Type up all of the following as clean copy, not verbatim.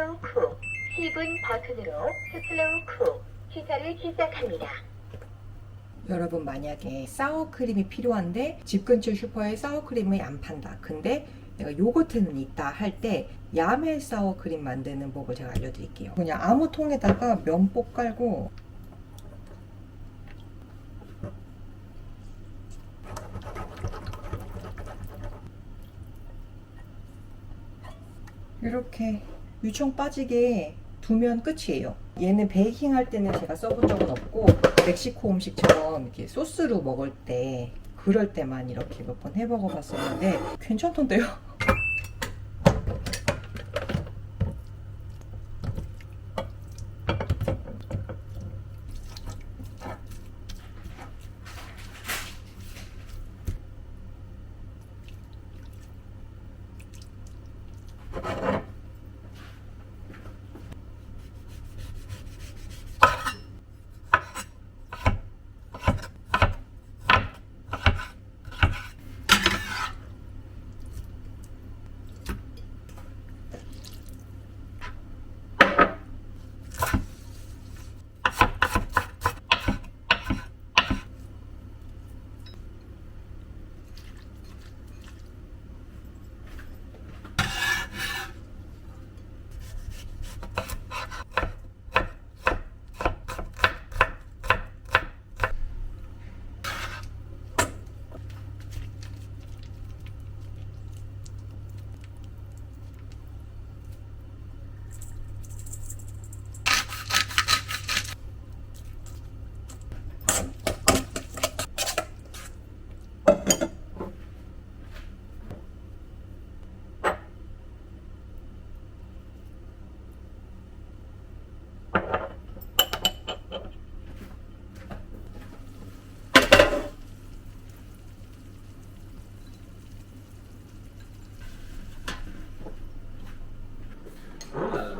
슬로우 쿡 10분 버튼으로 슬로우 쿡 피자를 시작합니다. 여러분 만약에 사워크림이 필요한데 집 근처 슈퍼에 사워크림이 안 판다. 근데 내가 요거트는 있다 할 때 야매 사워크림 만드는 법을 제가 알려드릴게요. 그냥 아무 통에다가 면복 깔고 이렇게 유청 빠지게 두면 끝이에요. 얘는 베이킹 할 때는 제가 써본 적은 없고 멕시코 음식처럼 이렇게 소스로 먹을 때 그럴 때만 이렇게 몇 번 해먹어 봤었는데 괜찮던데요?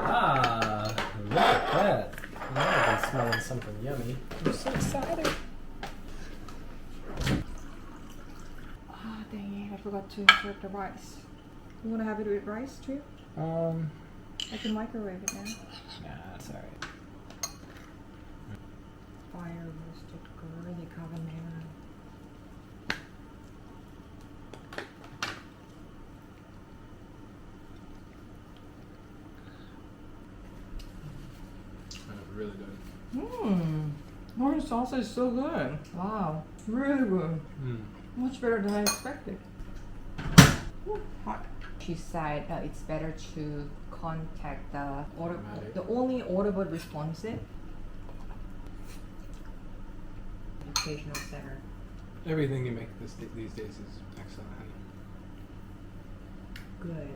Ah, look at that. Now I've been smelling something yummy. I'm so excited. Ah, dang it, I forgot to serve the rice. You want to have it with rice too? I can microwave it now. Nah, it's alright. Fire roasted girly carbonara. That's really good. Orange salsa is so good. Wow, really good. Much better than I expected. Ooh, hot. She said it's better to contact the Automatic. only audible responsive educational center. Everything you make these days is excellent, honey. Good.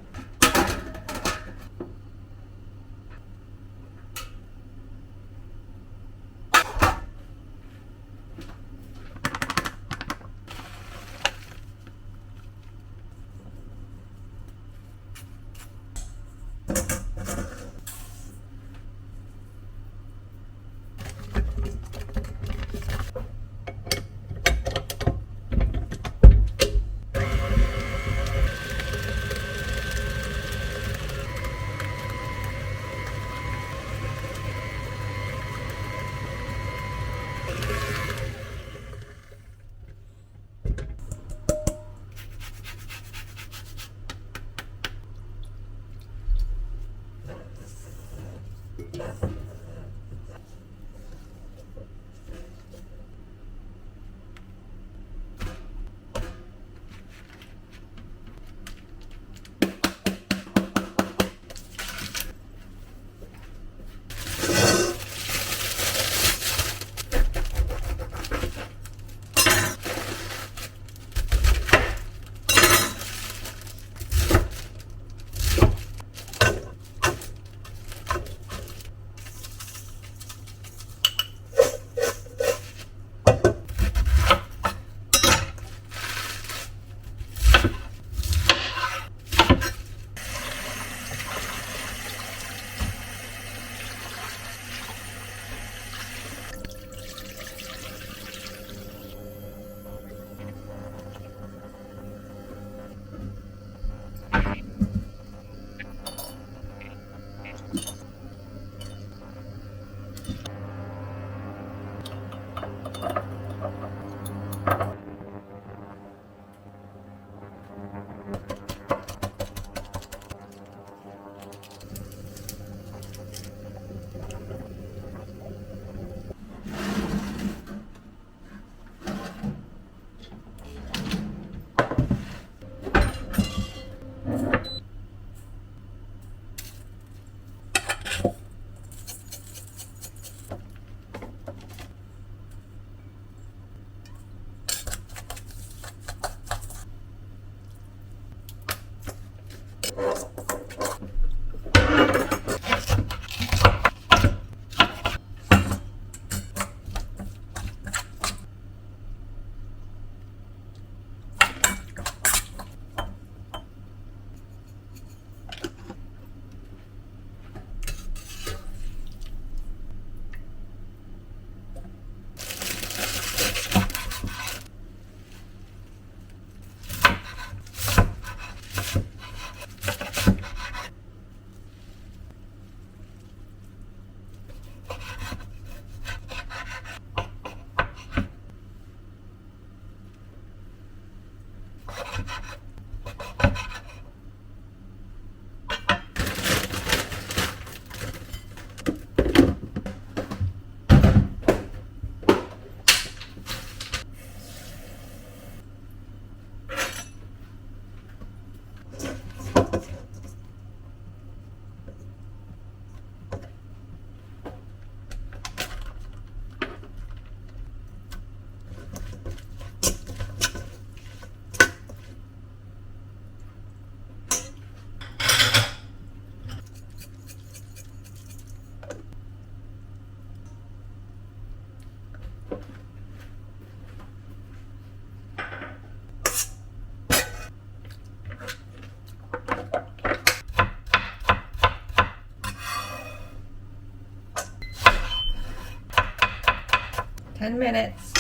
10 minutes.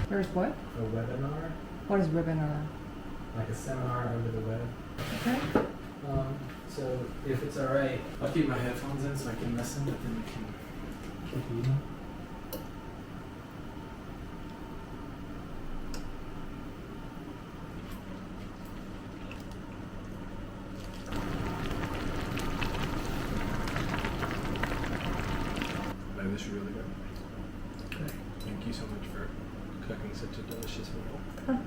There's what? A webinar, What is webinar? like a seminar over the web. Okay. So if it's all right, I'll keep my headphones in so I can listen, but then we can keep eating. Man, this is really good. Good. Thank you so much for cooking such a delicious meal. Huh.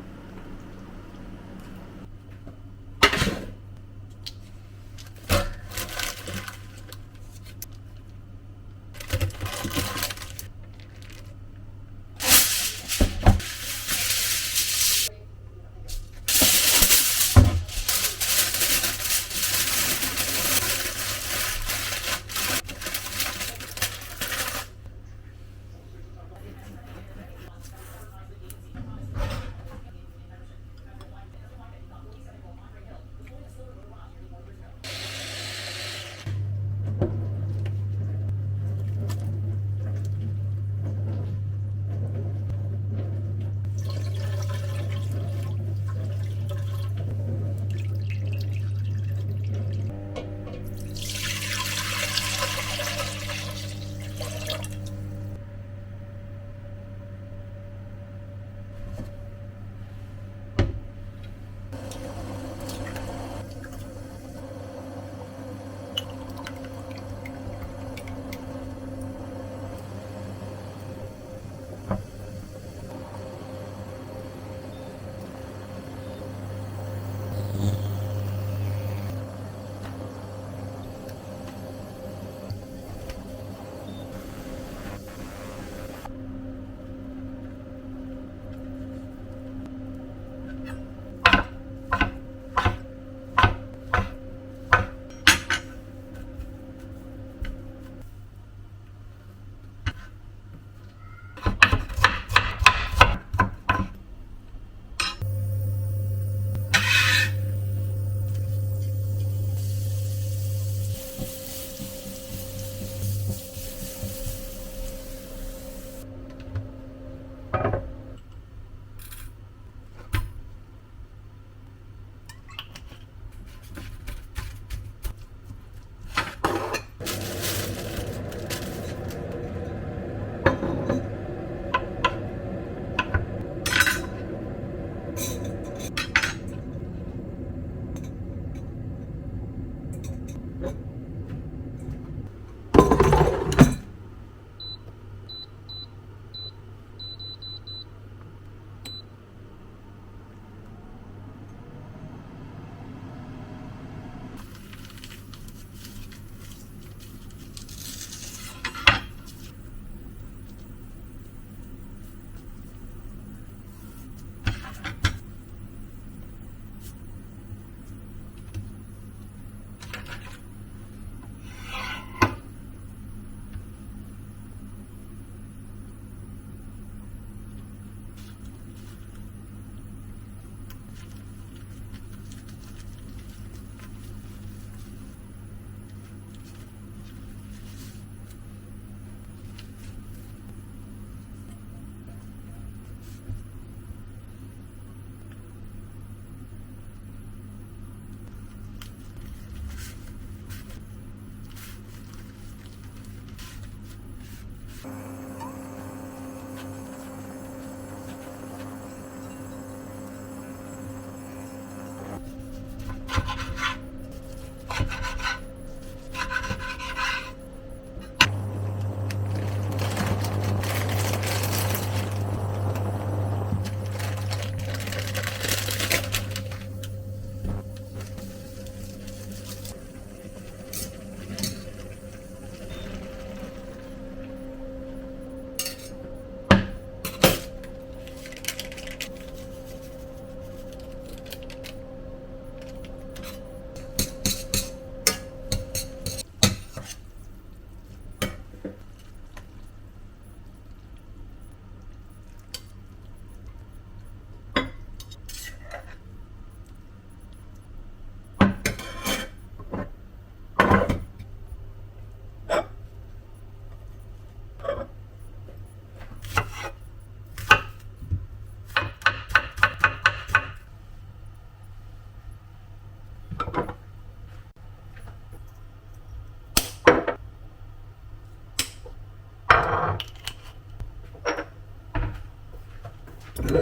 밥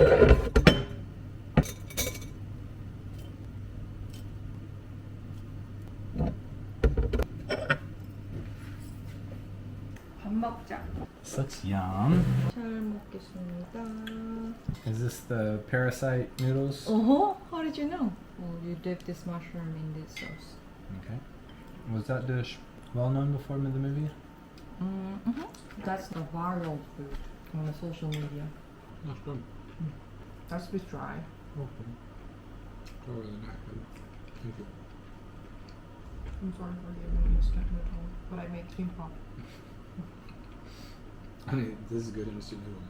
먹자. Such yum. 잘 먹겠습니다. Is this the parasite noodles? How did you know? Well, you dip this mushroom in this sauce. Okay. Was that dish well known before the movie? That's the viral food on the social media. That's good. That's a bit dry. Okay. Oh, really not good. Thank you. I'm sorry for giving instant noodle, but I make kimbap. I mean, this is good instant noodle.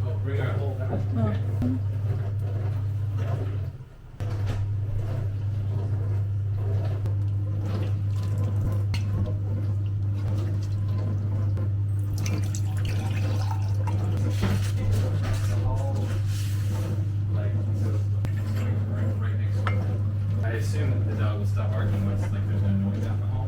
Oh, bring our whole back. I assume that the dog will stop barking once like there's no noise out in the hall.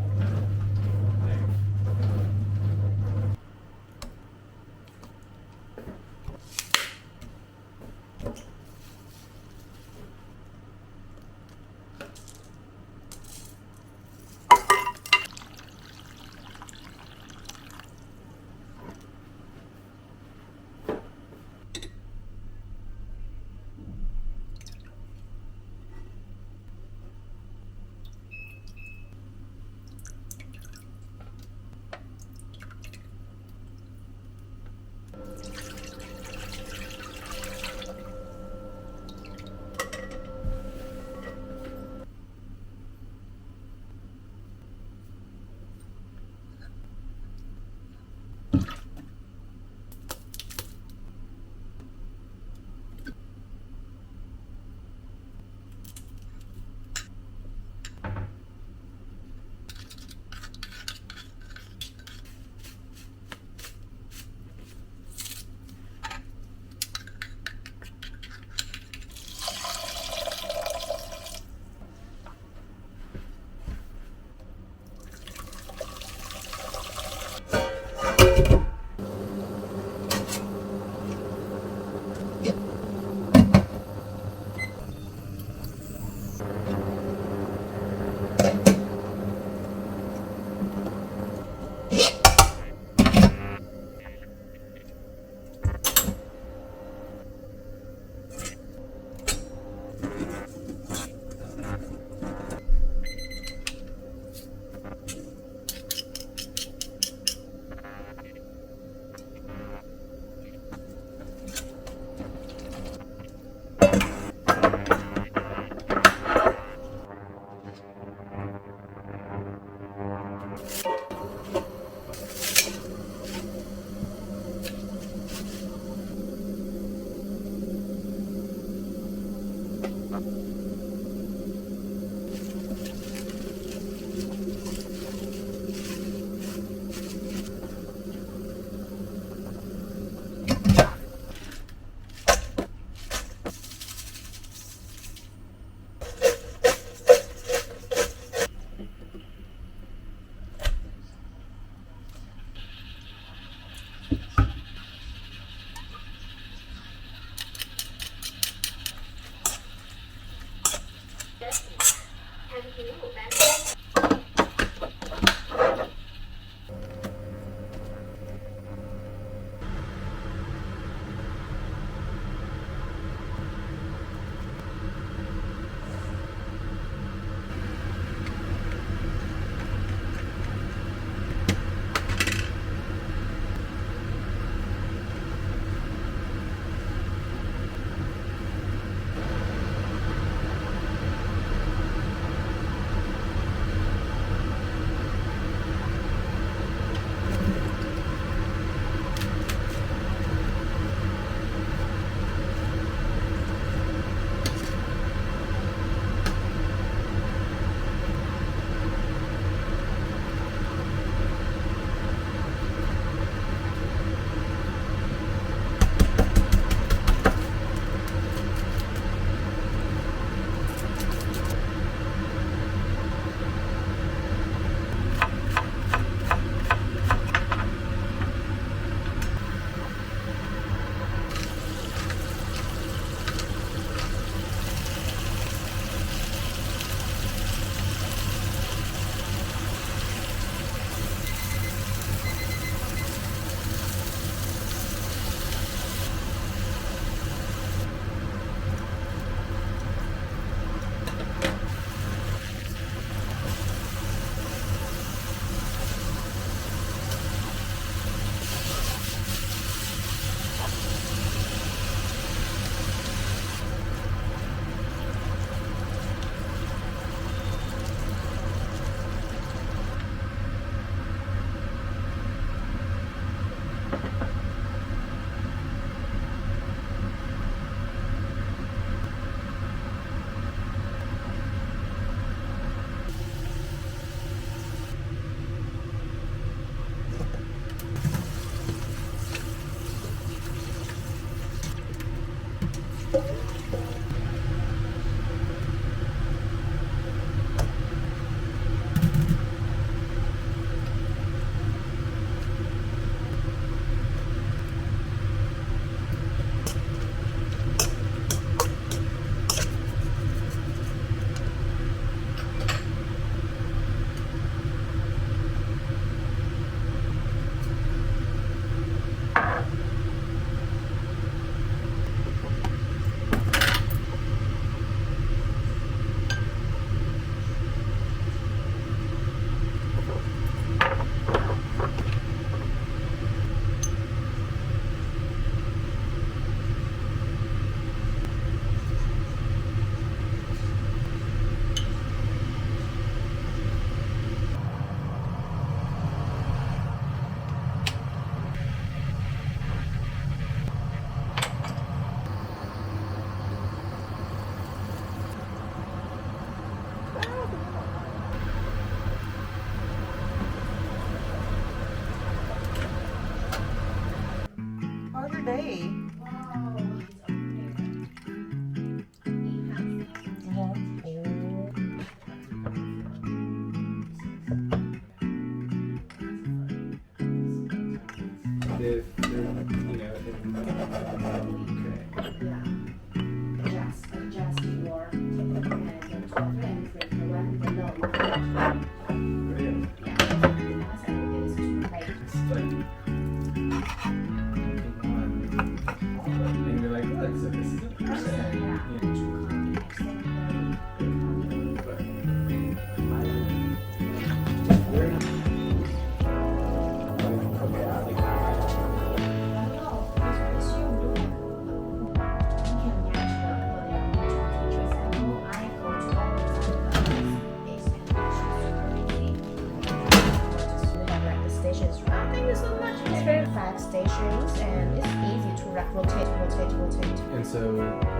potato. And so,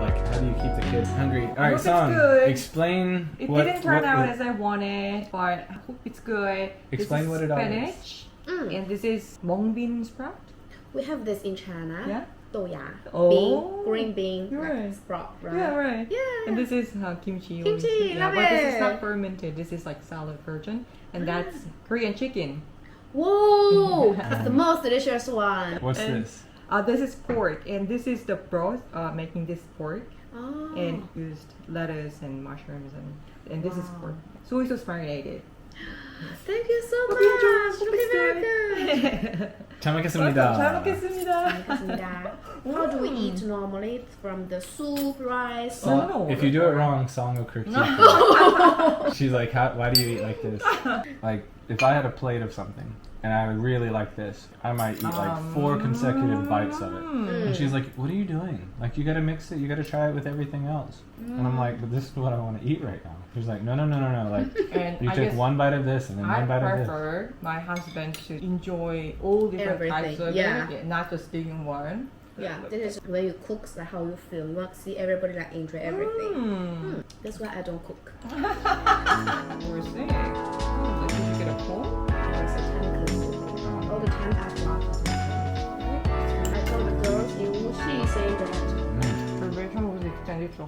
like, how do you keep the kids hungry? All right, hope it's Song, good. explain It what, didn't turn what- out what- as I wanted, but I hope it's good. Explain this what is it all is. spinach, Mm. and this is mung bean sprout. We have this in China. Yeah. Toya. Oh. Bean, green bean, Right. like sprout, right? Yeah, right. Yeah. And this is kimchi. Kimchi, yeah, love but this is it. not fermented. This is like salad version, and that's Korean chicken. Whoa! It's the most delicious one. What's And- this? This is pork, and this is the broth. Making this pork, Oh. and used lettuce and mushrooms, and this is Wow. pork. Soy sauce marinated. Thank you so Hope much. you enjoy. Hope Looking it's very good. good. 잘 잘 먹겠습니다. 먹겠습니다. 감사합니다. How do we eat normally? From the soup, rice? No. If you do it wrong, Song will critique you. She's like, why do you eat like this? Like, if I had a plate of something and I really like this, I might eat like 4 consecutive bites of it. And she's like, what are you doing? Like, you gotta mix it, you gotta try it with everything else. And I'm like, but this is what I wanna eat right now. She's like, no. Like, And you I take guess one bite of this and then I one bite of this. prefer my husband to enjoy all different types Everything, of yeah. it, not just being one. Yeah, this is when you cook, like how you feel. You want to see everybody like enjoy everything. Mm. That's why I don't cook. We're saying. Oh, did you get a cold? It's a time consuming. All the time I talk. I told the girls in Wuxi saying that Mm. Probation was extended to